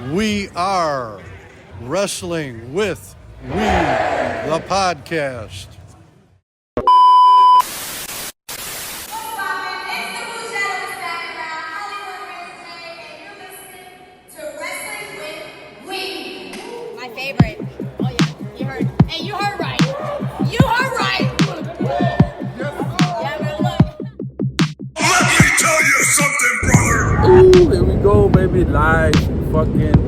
We are Wrestling with We, the podcast. My favorite. Oh yeah, you heard. Hey, you heard right. You heard right. Yeah, but look. Let me tell you something, brother. Ooh, here we go, baby. Live fucking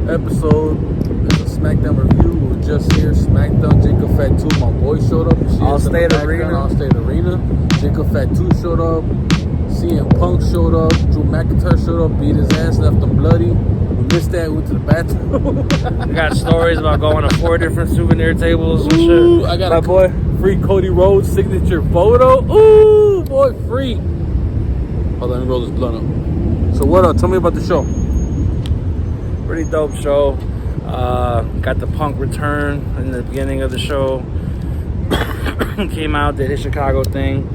episode. It's a SmackDown review. We're just here. SmackDown. Jacob Fat 2. My boy showed up. All-State Arena. All-State Arena. Jacob Fat 2 showed up. CM Punk showed up. Drew McIntyre showed up. Beat his ass. Left him bloody. We missed that. Went to the bathroom. I got stories about going to 4 different souvenir tables and Ooh, shit. I got my boy. Free Cody Rhodes signature photo. Ooh, boy, free. Hold on, let me roll this blunt up. So what up? Tell me about the show. Pretty dope show. Got the Punk return in the beginning of the show. Came out, did his Chicago thing.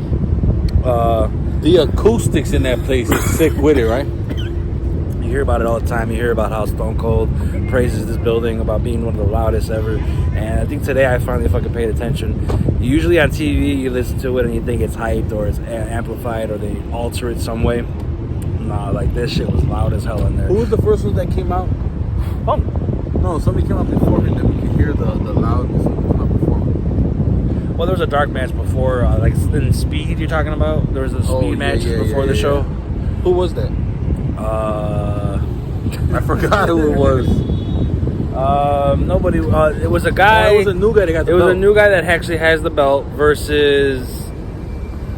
The acoustics in that place is sick with it, right? You hear about it all the time. You hear about how Stone Cold praises this building, about being one of the loudest ever. And I think today I finally fucking paid attention. Usually on TV, you listen to it and you think it's hyped or it's amplified or they alter it some way. Nah, like this shit was loud as hell in there. Who was the first one that came out? Punk. No, somebody came out before him that we could hear the loudness of the before. Well, there was a dark match before, like in Speed you're talking about. There was a Speed match before the show. Who was that? I forgot who it was. Nobody. It was a guy. It was a new guy that got the belt. It was a new guy that actually has the belt versus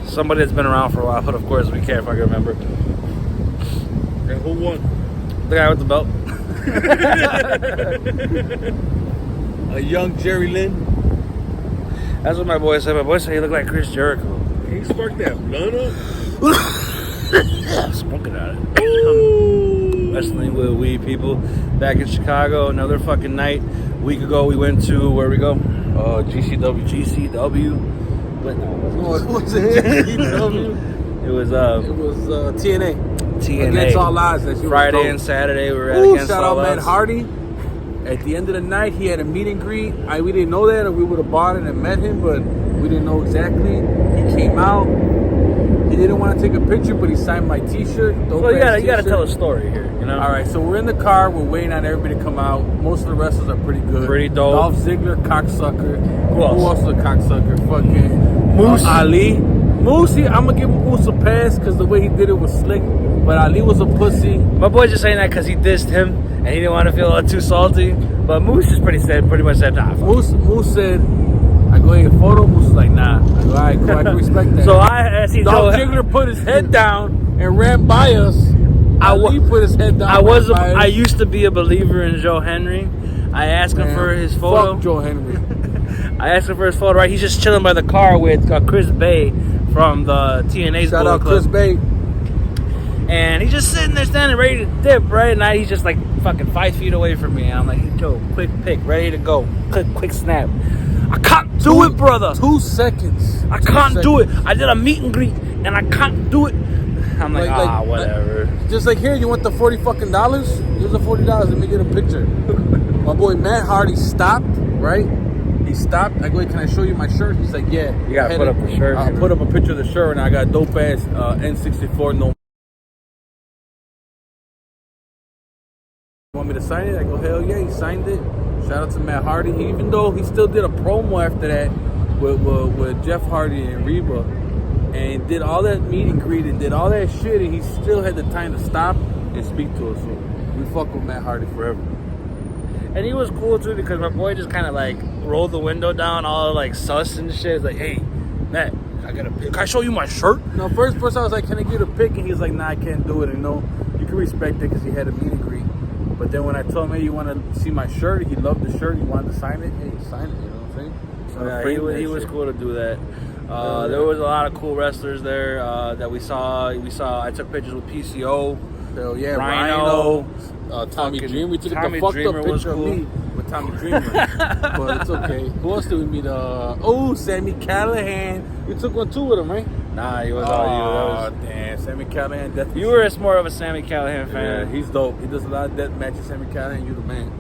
somebody that's been around for a while. But of course, we can't fucking remember. And who won? The guy with the belt. A young Jerry Lynn. That's what my boy said. My boy said he looked like Chris Jericho. He sparked that blunt up. Smoking at it. Wrestling with we people back in Chicago. Another fucking night. A week ago we went to where we go? GCW. GCW. But no, What was it? GCW. it was TNA. TNA. Against All Odds. That's Friday and Saturday we were at Ooh, Against shout All out Odds. Matt Hardy. At the end of the night, he had a meet and greet. We didn't know that, or we would have bought it and met him, but we didn't know exactly. He came out. He didn't want to take a picture, but he signed my T-shirt. So you gotta tell a story here, you know. All right, so we're in the car. We're waiting on everybody to come out. Most of the wrestlers are pretty good. Pretty dope. Dolph Ziggler, cocksucker. Who else is a cocksucker? Fucking Moose. Ali. Moose, I'm gonna give Moose a pass because the way he did it was slick. But Ali was a pussy. My boy just saying that because he dissed him and he didn't want to feel too salty. But Moose is pretty much said nah. Moose said, I go, hey, photo. Moose was like, nah. I go, all right, cool, I can respect that. So I see Dolph Ziggler put his head down and ran by us. Ali put his head down. I used to be a believer in Joe Henry. I asked him for his photo. Fuck Joe Henry. I asked him for his photo, right? He's just chilling by the car with Chris Bay from the TNA's Shout out Club. Chris Bay. And he's just sitting there standing ready to dip, right? And he's just like fucking 5 feet away from me. And I'm like, hey, Joe, quick pick, ready to go. Quick snap. I can't do it, brother. 2 seconds. I can't do it. I did a meet and greet and I can't do it. I'm like, whatever. Just like, here, you want the $40 fucking dollars? Here's the $40. Let me get a picture. My boy Matt Hardy stopped, right? He stopped. I go, hey, can I show you my shirt? He's like, yeah. You gotta put up the shirt. I put up a picture of the shirt and I got dope ass N64 no. Want me to sign it? I go, hell yeah, he signed it. Shout out to Matt Hardy. Even though he still did a promo after that with Jeff Hardy and Reba and did all that meet and greet and did all that shit, and he still had the time to stop and speak to us. So we fuck with Matt Hardy forever. And he was cool too because my boy just kind of like rolled the window down, all like sus and shit. It's like, hey, Matt, I got a pic. Can I show you my shirt? No, first I was like, can I get a pic? And he's like, nah, I can't do it. And no, you can respect it because he had a meet and greet. But then when I told him, hey, you want to see my shirt? He loved the shirt. He wanted to sign it. Hey, he signed it. You know what I'm saying? So Yeah, he was cool to do that. There was a lot of cool wrestlers there that we saw. I took pictures with PCO. Hell yeah, Rhino. Tommy Dreamer. We took Tommy the fucked Dreamer up was picture cool. of me with Tommy Dreamer. But it's okay. Who else did we meet? Sammy Callahan. You took one too with him, right? Nah, he was all you. Oh, damn. Sammy Callahan definitely. You were more of a Sammy Callahan fan. Yeah, he's dope. He does a lot of death matches. Sammy Callahan, you the man.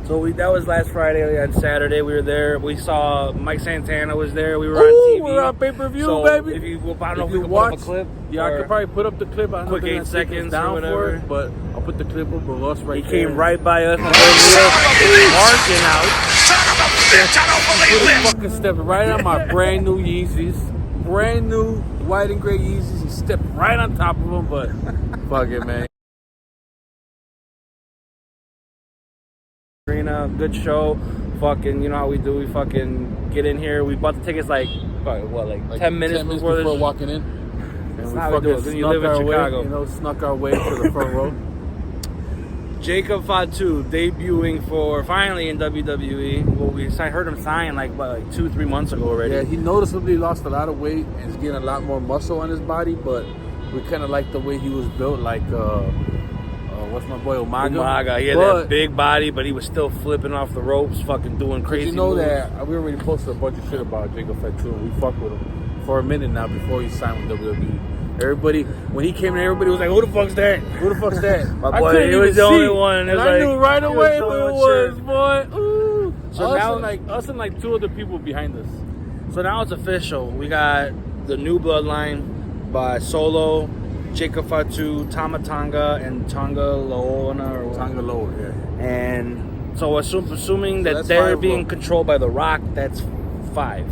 So that was last Friday and Saturday. We were there. We saw Mike Santana was there. We were on TV. We were on pay-per-view, so baby. If you, I don't know if you we can watch, put up a clip. Yeah, I could probably put up the clip. I don't quick know if 8 they're seconds down or whatever. for it, but I'll put the clip up of us right He there. came right by us. Marking out. Fucking stepped right on my brand new Yeezys. Brand new white and gray Yeezys. He stepped right on top of them, but fuck it, man. Arena, good show. Fucking, you know how we do. We fucking get in here. We bought the tickets like 10 minutes before walking in. That's And how we do it. Then you live in Chicago. Snuck our way to the front row. Jacob Fatu debuting for finally in WWE. Well, I heard him sign like 2-3 months ago already. Yeah, he noticeably lost a lot of weight and is getting a lot more muscle on his body, but we kind of like the way he was built, like what's my boy Umaga? He had that big body, but he was still flipping off the ropes, fucking doing crazy. You know moves. that we already posted a bunch of shit about Jacob Fatu, and we fuck with him for a minute now before he signed with WWE. Everybody, when he came in, everybody was like, "Who the fuck's that? Who the fuck's that?" My boy, he was the only one. And I knew right away who it was, boy. Ooh. So now, us and like 2 other people behind us. So now it's official. We got the new bloodline by Solo, Jacob Fatu, Tama Tonga, and Tonga Loa. Tonga Loa, yeah. And so assuming that that's they're 5 being controlled by The Rock, that's 5.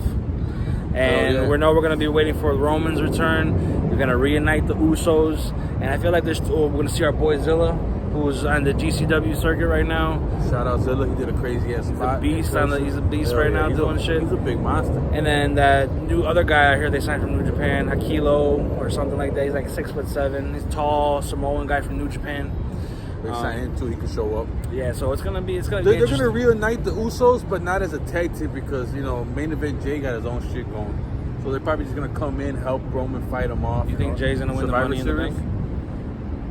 And we're going to be waiting for Roman's return. We're going to reunite the Usos. And I feel like we're going to see our boy Zilla, who's on the GCW circuit right now. Shout out Zilla. He did a crazy ass spot. He's a beast right now doing shit. He's a big monster. And then that new other guy I heard they signed from New Japan, Hakilo or something like that. He's like 6'7". He's tall, Samoan guy from New Japan. They signed him too. He can show up. Yeah, so it's gonna be. They're gonna reunite the Usos, but not as a tag team because main event Jay got his own shit going. So they're probably just gonna come in, help Roman fight him off. You think Jay's gonna win the Money in the Bank?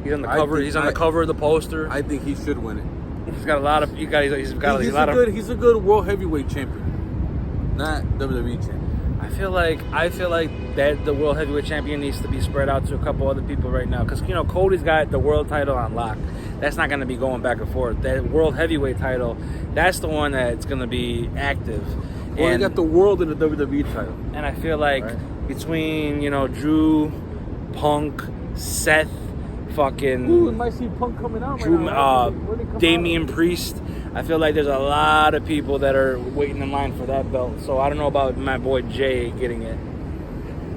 He's on the cover. He's on the cover of the poster. I think he should win it. He's got a lot of. He's a good world heavyweight champion, not WWE champion. I feel like that the world heavyweight champion needs to be spread out to a couple other people right now because Cody's got the world title on lock. That's not going to be going back and forth. That world heavyweight title, that's the one that's going to be active. Well, he got the world and the WWE title. And I feel like between Drew, Punk, Seth, fucking we might see Punk coming out right now. Damian Priest. I feel like there's a lot of people that are waiting in line for that belt. So I don't know about my boy Jay getting it.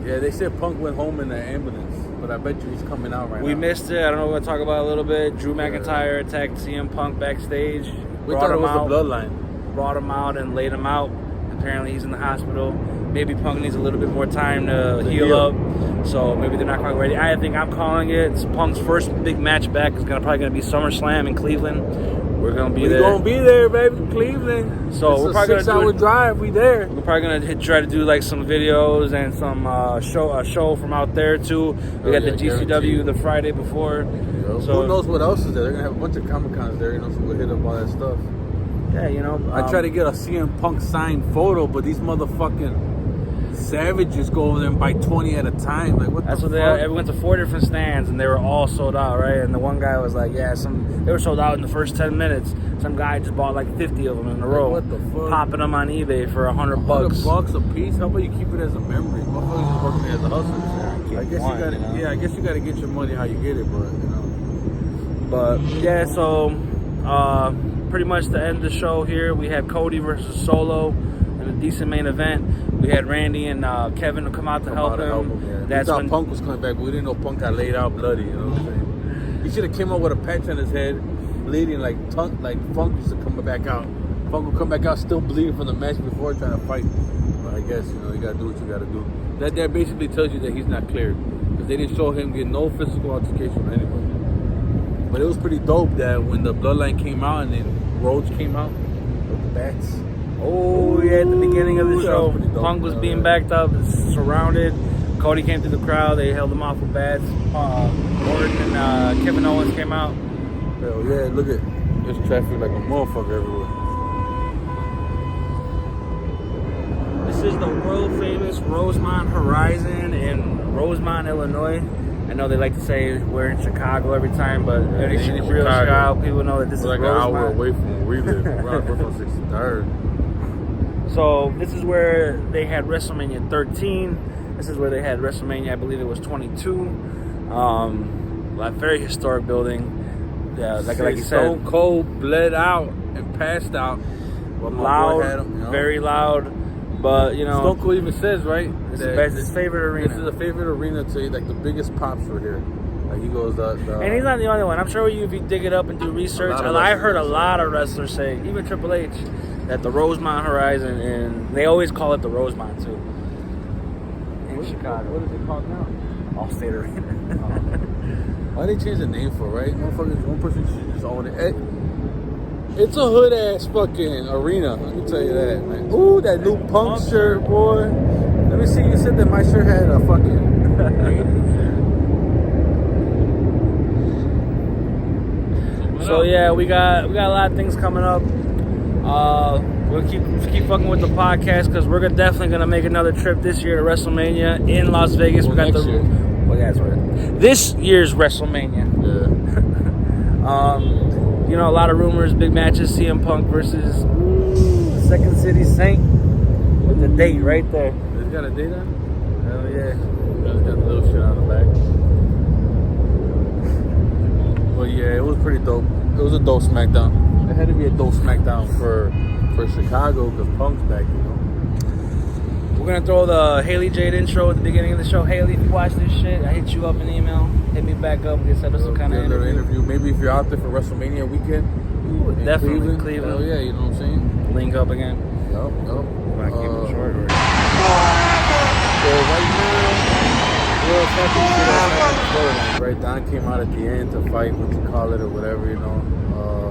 Yeah, they said Punk went home in the ambulance, but I bet you he's coming out right now. We missed it. I don't know. We're going to talk about it a little bit. Drew McIntyre attacked CM Punk backstage. We thought it was the bloodline. Brought him out and laid him out. Apparently he's in the hospital. Maybe Punk needs a little bit more time to heal up. So maybe they're not quite ready. I think I'm calling it. It's Punk's first big match back. It's probably going to be SummerSlam in Cleveland. We're going to be there. We're going to be there, baby, Cleveland. So we're probably going to do a 6-hour drive. We there. We're probably going to try to do like some videos and some show from out there too. We got the GCW guaranteed. The Friday before. So who knows what else is there? They're going to have a bunch of Comic-Cons there, so we'll hit up all that stuff. Yeah, I try to get a CM Punk signed photo, but these motherfucking savages go over there and buy 20 at a time. Like, what That's the what fuck? they went to 4 different stands and they were all sold out, right? And the one guy was like, they were sold out in the first 10 minutes. Some guy just bought like 50 of them in a row. What the fuck? Popping them on eBay for $100. $100 a piece? How about you keep it as a memory? Motherfuckers is working as a hustler. I guess you gotta get your money how you get it, but But yeah, so pretty much the end of the show here. We had Cody versus Solo in a decent main event. We had Randy and Kevin to come out to help him. Yeah. That's we thought when Punk was coming back, but we didn't know Punk got laid out bloody. You know what I'm saying? He should have came up with a patch on his head, bleeding like Funk used to come back out. Funk would come back out still bleeding from the match before trying to fight. But I guess you gotta do what you gotta do. That basically tells you that he's not cleared because they didn't show him getting no physical altercation from anybody. But it was pretty dope that when the Bloodline came out and then Rhodes came out with the bats. Oh yeah, at the beginning of the show, Punk was being backed up, surrounded. Cody came through the crowd. They held him off with bats. Orton and Kevin Owens came out. Hell yeah, look at there's traffic like a motherfucker everywhere. This is the world famous Rosemont Horizon in Rosemont, Illinois. I know they like to say we're in Chicago every time, but any real Chicago people know that this is like Rosemont. an hour away from where we live. We're on 63rd. So this is where they had WrestleMania 13. This is where they had WrestleMania, I believe it was 22. A very historic building. Yeah, like you said, Stone Cold bled out and passed out. Loud, very loud. But you know, Stone Cold even says, right, it's his favorite arena. This is a favorite arena to like the biggest pops were here. Like he goes, and he's not the only one. I'm sure if you dig it up and do research, I heard a lot of wrestlers say, even Triple H, that the Rosemont Horizon, and they always call it the Rosemont too. In Chicago. What is it called now? Allstate Arena. Why they change the name for, right? Motherfuckers, one person should just own it. It's a hood ass fucking arena. Let me tell you that, man. Ooh, that new Punk shirt, boy. Let me see. You said that my shirt had a fucking. So yeah, we got a lot of things coming up. We'll keep fucking with the podcast because we're definitely gonna make another trip this year to WrestleMania in Las Vegas. We got next year. Well, that's right. This year's WrestleMania. Yeah. You know, a lot of rumors, big matches, CM Punk versus the Second City Saint with the date right there. It's got a date on? Hell yeah. It's got the little shit on the back. But yeah, it was pretty dope. It was a dope SmackDown. It had to be a dope SmackDown for Chicago because Punk's back, you know. We're gonna throw the Haley Jade intro at the beginning of the show. Haley, if you watch this shit, I hit you up an email. Hit me back up. We can set up some kind of interview. Maybe if you're out there for WrestleMania weekend. Definitely Cleveland. Oh yeah, you know what I'm saying? Link up again. Yup. Want to keep it short? Or... So right now, well, right, Don came out at the end to fight, what you call it or whatever, you know.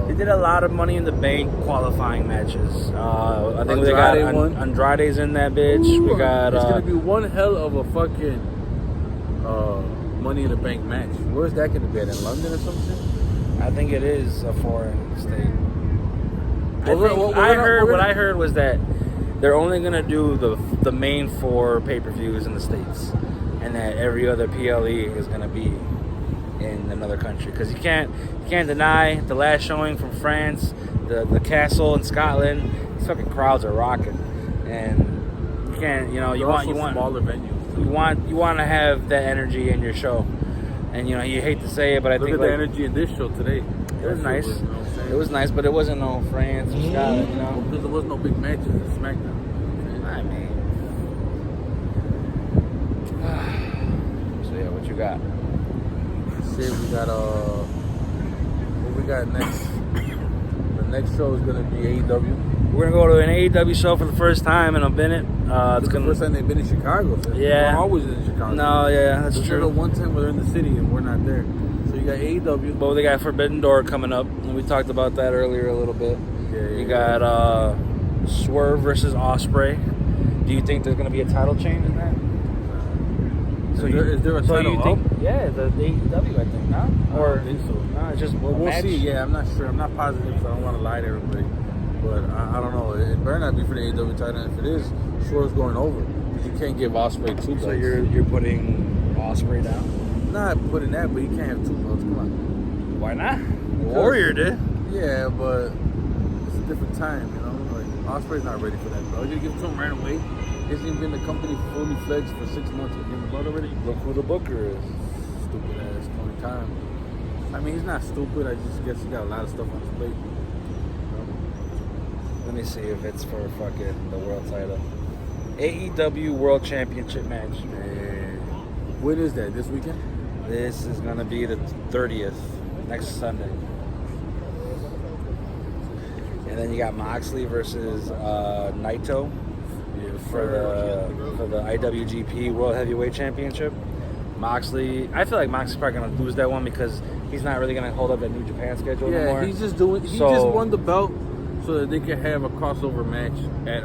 They did a lot of Money in the Bank qualifying matches. I think they got Andrade's in that bitch. We got. It's gonna be one hell of a fucking Money in the Bank match. Where's that gonna be at? In London or something? I think it is a foreign state. What I heard was that they're only gonna do the main 4 pay-per-views in the States, and that every other PLE is gonna be in another country, because you can't deny the last showing from France, the Castle in Scotland. These fucking crowds are rocking, and you can't, you want smaller venues. You want to have that energy in your show, and you hate to say it, but I think look at the energy in this show today. It was nice. It was nice, but it wasn't no France or Scotland, because there was no big matches in SmackDown. I mean, so yeah, what you got? We got what we got next? The next show is gonna be AEW. We're gonna go to an AEW show for the first time in a minute. It's the first time they've been in Chicago. So yeah, we're always in Chicago. No, yeah, that's true. There's one time we're in the city and we're not there. So you got AEW. But they got Forbidden Door coming up, and we talked about that earlier a little bit. You got Swerve versus Ospreay. Do you think there's gonna be a title change in that? Is there a title up? Yeah, the AEW, I think, no? Or I don't think so. No, it's just we'll see. Yeah, I'm not sure. I'm not positive, so I don't want to lie to everybody. But I don't know. It better not be for the AEW title. And if it is, Swerve's going over. Because you can't give Ospreay 2 belts. So you're putting Ospreay down? Not putting that, but you can't have 2 belts. Come on. Why not? Warrior did. Yeah, but it's a different time, you know? Like, Ospreay's not ready for that belt. You're going to give it to him right away. He hasn't even been in the company fully fledged for 6 months. He's getting the belt already. Look who the booker is. Stupid ass Tony Khan. I mean, he's not stupid. I just guess he got a lot of stuff on his plate. You know? Let me see if it's for fucking the world title. AEW World Championship match. When is that? This weekend? This is going to be the 30th, next Sunday. And then you got Moxley versus Naito for the IWGP World Heavyweight Championship. Moxley, I feel like Moxley's probably going to lose that one because he's not really going to hold up that New Japan schedule anymore. Yeah, he's just doing. He just won the belt so that they can have a crossover match at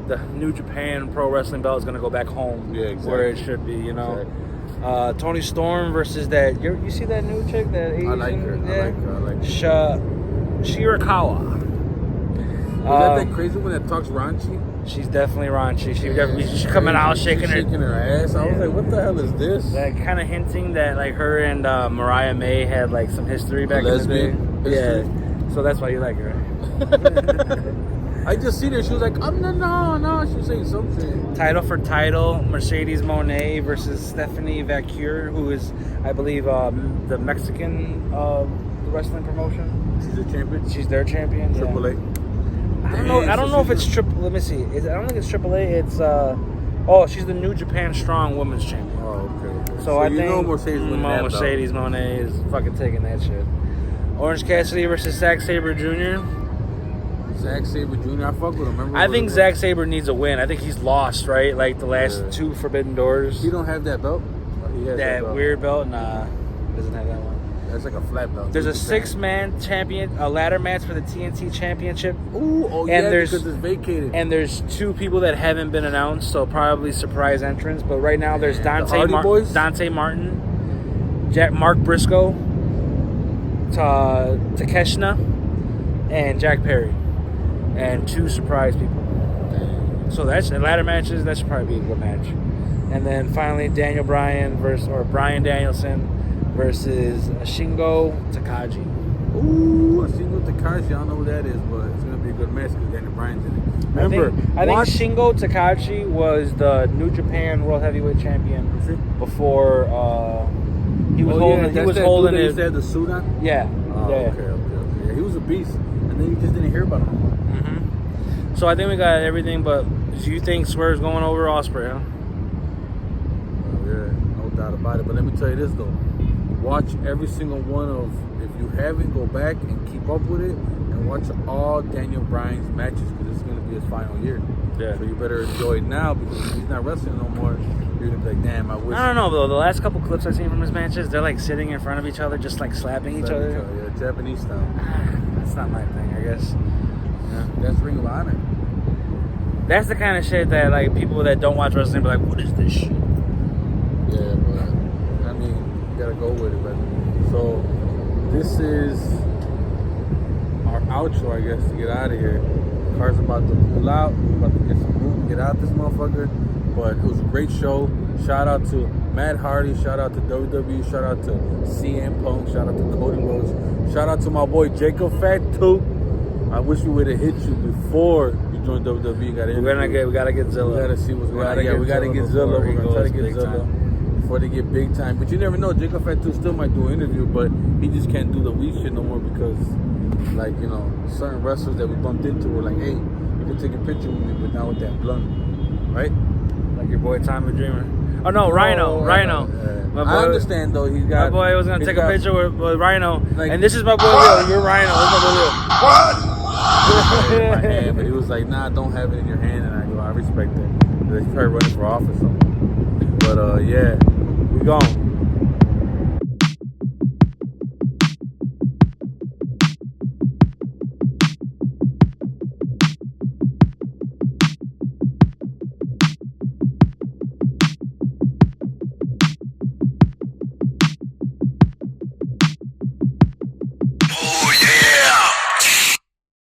the New Japan Pro Wrestling belt is going to go back home, where it should be. Exactly. Tony Storm versus that. You see that new chick? That Asian, I like her. Yeah? I like her. Shirakawa. Was that crazy one that talks raunchy? She's definitely raunchy. She's coming out shaking her ass. I was like, what the hell is this? That kind of hinting that like her and Mariah May had like some history back in the day. History? Yeah. So that's why you like her, right? I just seen her. She was like, no. She was saying something. Title for title, Mercedes Moné versus Stephanie Vacure, who is, I believe, the Mexican wrestling promotion. She's a champion? She's their champion. Triple A. I don't know if it's triple. Let me see. I don't think it's AAA. It's she's the New Japan Strong Women's Champion. Oh, okay. So I you think know Mercedes Moné is fucking taking that shit. Orange Cassidy versus Zack Sabre Jr. Zack Sabre Jr. I fuck with him. Remember? I think Zack Sabre needs a win. I think he's lost, right? Like the last two Forbidden Doors. He don't have that belt. He has that belt. Weird belt. Nah, doesn't have that one. That's like a flat belt. There's a 6-man a ladder match for the TNT Championship. Because it's vacated. And there's 2 people that haven't been announced, so probably surprise entrance. But right now there's Dante Martin, Mark Briscoe, Takeshita, and Jack Perry, and 2 surprise people. So that's ladder matches. That should probably be a good match. And then finally Brian Danielson versus Shingo Takagi. Shingo Takagi, I don't know who that is, but it's going to be a good match because Daniel Bryan's in it. Remember, I think Shingo Takagi was the New Japan World Heavyweight Champion before he was holding it. He had the suit on? Yeah. Okay. Yeah, he was a beast, and then you just didn't hear about him. Mm-hmm. So I think we got everything, but do you think Swerve's going over Ospreay, huh? Yeah, no doubt about it. But let me tell you this, though. Watch every single one of, if you haven't, go back and keep up with it and watch all Daniel Bryan's matches because it's going to be his final year. Yeah. So you better enjoy it now because if he's not wrestling no more, you're going to be like, damn, I wish. I don't know, though. The last couple clips I've seen from his matches, they're like sitting in front of each other, just like slapping each other. Yeah, Japanese style. That's not my thing, I guess. Yeah, that's Ring of Honor. That's the kind of shit that like people that don't watch wrestling be like, what is this shit? Yeah, but I mean, you gotta go with it. But so this is our outro, I guess, to get out of here. Car's about to pull out. We're about to get some room, get out this motherfucker. But it was a great show. Shout out to Matt Hardy. Shout out to WWE. Shout out to CM Punk. Shout out to Cody Rhodes. Shout out to my boy Jacob Fatu. I wish we would have hit you before you joined WWE. We gotta get Zilla. We gotta see what's going on. We gotta get Zilla. We're gonna try to get Zilla before they get big time. But you never know. Jacob Fatu still might do an interview, but he just can't do the weed shit no more because, like, you know, certain wrestlers that we bumped into were like, hey, you can take a picture with me, but not with that blunt, right? Like your boy Tommy Dreamer. Oh no, Rhino. My boy, I understand though. My boy was gonna take a picture with Rhino, like, and this is my boy Leo. You're Rhino. What's my boy Leo? In my hand, but he was like, nah, don't have it in your hand, and I go, I respect that. He's probably running for office or something. But yeah, we gone.